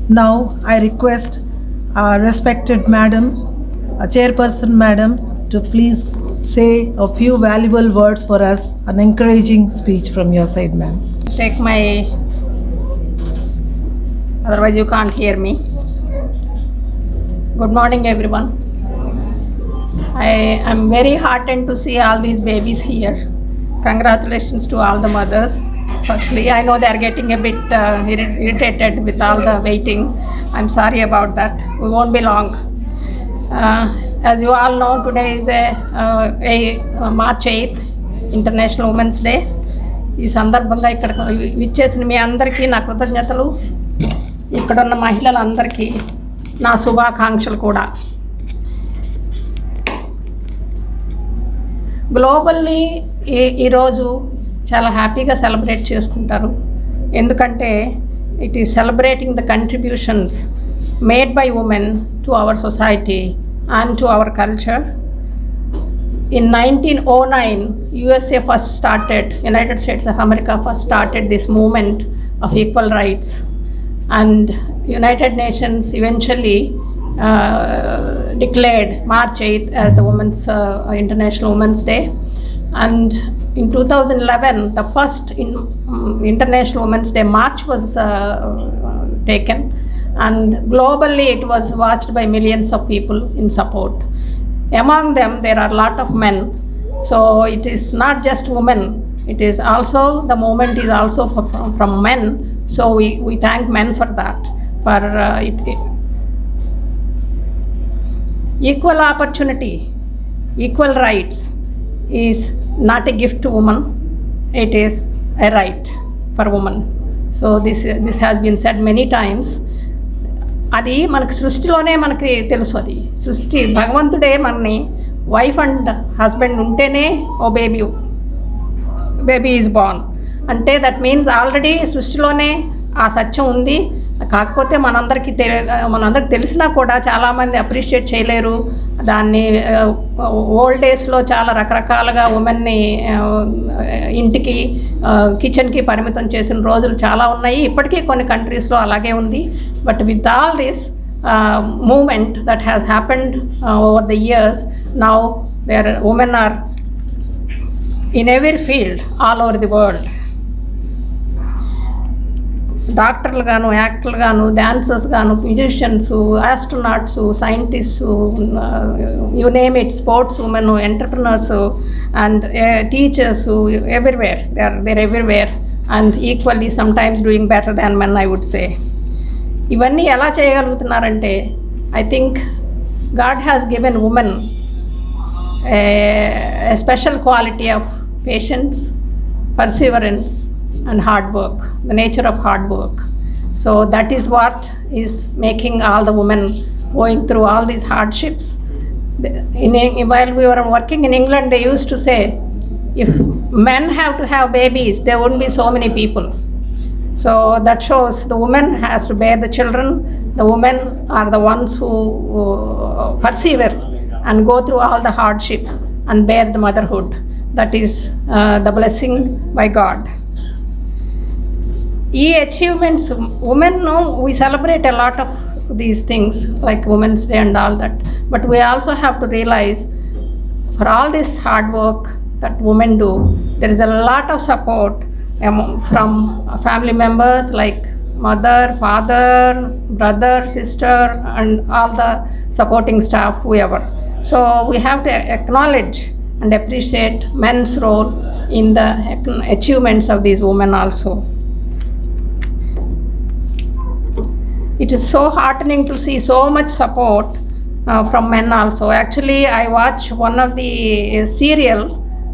Now I request our respected Madam, Chairperson Madam, to please say a few valuable words for us, an encouraging speech from your side, ma'am. Take my, otherwise you can't hear me. Good morning, everyone. I am very heartened to see all these babies here. Congratulations to all the mothers. Firstly, I know they are getting a bit irritated with all the waiting. I'm sorry about that. We won't be long. As you all know, today is a March 8th, International Women's Day. ఈ సందర్భంగా ఇక్కడ విచ్చేసిన మీ అందరికీ నా కృతజ్ఞతలు. ఇక్కడున్న మహిళలందరికీ నా శుభాకాంక్షలు కూడా. గ్లోబల్లీ ఈరోజు చాలా హ్యాపీగా సెలబ్రేట్ చేసుకుంటారు. ఎందుకంటే it is celebrating the contributions made by women to our society and to our culture. In 1909, USA first started, United States of America first started this movement of equal rights, and United Nations eventually declared March 8th as the International Women's Day. And in 2011, the first International Women's Day march was taken, and globally it was watched by millions of people in support. Among them, there are a lot of men. So it is not just women. It is also, the movement is also from men. So we thank men for that. For equal opportunity, equal rights is not a gift to women. It is a right for women. So this has been said many times. అది మనకి సృష్టిలోనే మనకి తెలుసు. అది సృష్టి భగవంతుడే మనని wife and husband ఉంటేనే ఓ baby is born అంటే దట్ మీన్స్ ఆల్రెడీ సృష్టిలోనే ఆ సత్యం ఉంది. కాకపోతే మనందరికీ తెలిసినా కూడా చాలామంది అప్రిషియేట్ చేయలేరు దాన్ని. ఓల్డ్ డేస్లో చాలా రకరకాలుగా ఉమెన్ని ఇంటికి కిచెన్కి పరిమితం చేసిన రోజులు చాలా ఉన్నాయి. ఇప్పటికీ కొన్ని కంట్రీస్లో అలాగే ఉంది. But with all this moment that has happened over the years, now women are in every field all over the world. డాక్టర్లు గాను, యాక్టర్లు గాను, డాన్సర్స్ గాను, musicians, astronauts, scientists, you name it, sports women, entrepreneurs and teachers, everywhere they're everywhere and equally sometimes doing better than men, I would say. ఇవన్నీ ఎలా చేయగలుగుతున్నారంటే I think God has given women a special quality of patience, perseverance and hard work, the nature of hard work. So that is what is making all the women going through all these hardships. While we were working in England, they used to say, if men have to have babies, there wouldn't be so many people. So that shows the woman has to bear the children. The women are the ones who persevere and go through all the hardships and bear the motherhood. That is the blessing by God. ఈ achievements women, we celebrate a lot of these things like Women's Day and all that, but we also have to realize for all this hard work that women do, there is a lot of support from family members like mother, father, brother, sister and all the supporting staff, whoever. So we have to acknowledge and appreciate men's role in the achievements of these women also. It is so heartening to see so much support from men also. Actually, I watch one of the serial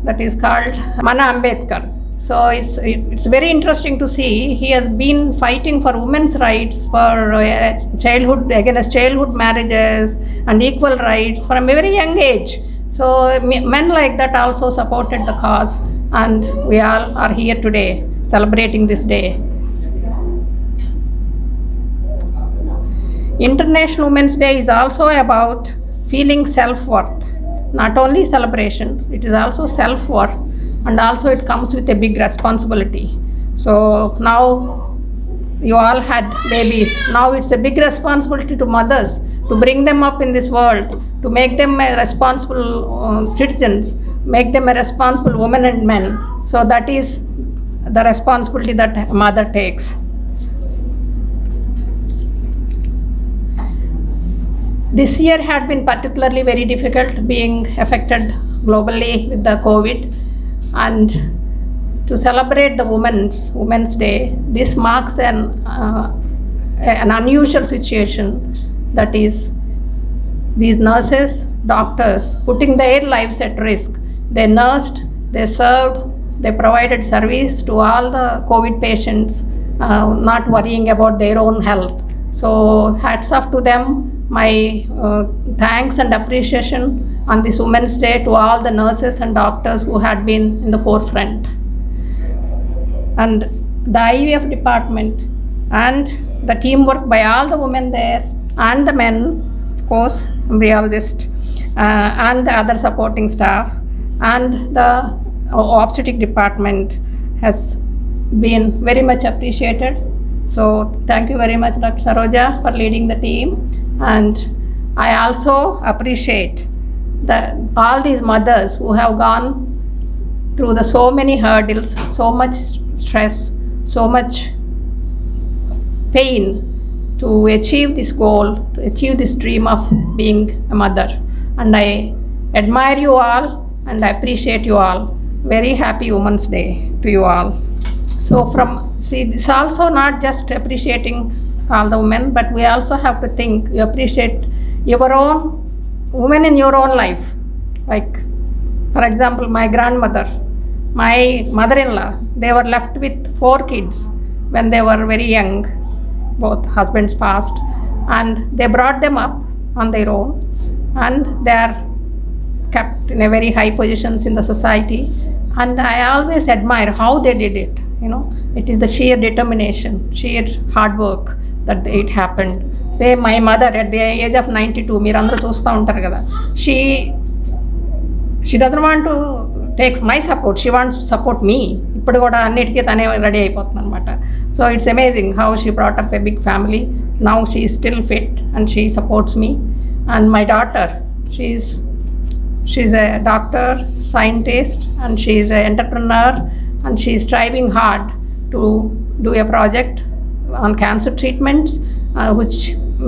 that is called Mana Ambedkar. So it's very interesting to see. He has been fighting for women's rights, for against childhood marriages and equal rights from a very young age. So men like that also supported the cause, and we all are here today celebrating this day. International Women's Day is also about feeling self-worth. Not only celebrations, it is also self-worth, and also it comes with a big responsibility. So now you all had babies. Now it's a big responsibility to mothers to bring them up in this world, to make them a responsible citizens, make them a responsible women and men. So that is the responsibility that a mother takes. This year had been particularly very difficult, being affected globally with the COVID, and to celebrate the Women's Day, this marks an unusual situation, that is these nurses, doctors putting their lives at risk. They nursed, they served, they provided service to all the COVID patients, not worrying about their own health. So hats off to them. My thanks and appreciation on this Women's Day to all the nurses and doctors who had been in the forefront. And the IVF department and the teamwork by all the women there and the men, of course, embryologist, and the other supporting staff, and the obstetric department has been very much appreciated. So thank you very much, Dr. Saroja, for leading the team. And I also appreciate all these mothers who have gone through so many hurdles, so much stress, so much pain to achieve this goal, to achieve this dream of being a mother. And I admire you all and I appreciate you all. Very happy Women's Day to you all. So it's also not just appreciating all the women, but we also have to think, you appreciate your own women in your own life. Like, for example, my grandmother, my mother-in-law, they were left with 4 kids when they were very young. Both husbands passed, and they brought them up on their own, and they are kept in a very high positions in the society. And I always admire how they did it. It is the sheer determination, sheer hard work that it happened. Say my mother at the age of 92, మీరందరూ చూస్తూ ఉంటారు కదా, she doesn't want to take my support, she wants to support me. ఇప్పుడు కూడా అన్నిటికీ తనే ready అయిపోతుంది అనమాట. So it's amazing how she brought up a big family. Now she is still fit and she supports me. And my daughter, she's a doctor, scientist, and she's an entrepreneur, and she's striving hard to do a project on cancer treatments, which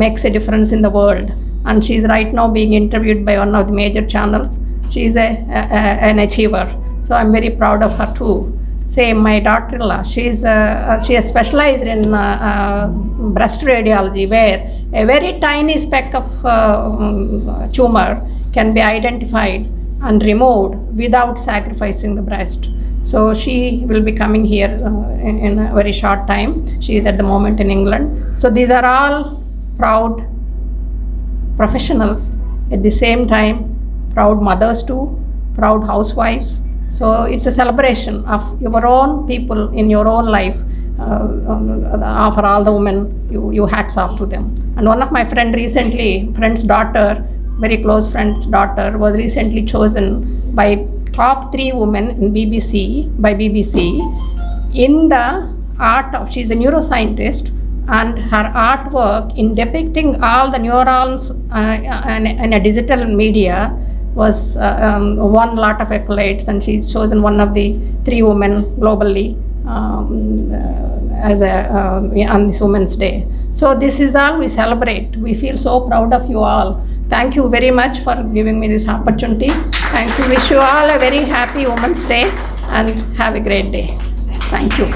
makes a difference in the world. And she's right now being interviewed by one of the major channels. She's an achiever. So I'm very proud of her too. Same, my daughter-in-law, she has specialized in breast radiology, where a very tiny speck of tumor can be identified and removed without sacrificing the breast. So she will be coming here in a very short time. She is at the moment in England. So these are all proud professionals, at the same time proud mothers too, proud housewives. So it's a celebration of your own people in your own life. For all the women, you hats off to them. And one of my friend's daughter, very close friend's daughter, was recently chosen by top 3 women in by BBC in the art of, she's a neuroscientist, and her artwork in depicting all the neurons in a digital media was won a lot of accolades, and she's chosen one of the 3 women globally as on this Women's Day. So this is all we celebrate. We feel so proud of you all. Thank you very much for giving me this opportunity. Thank you. Wish you all a very happy Women's Day and have a great day. Thank you.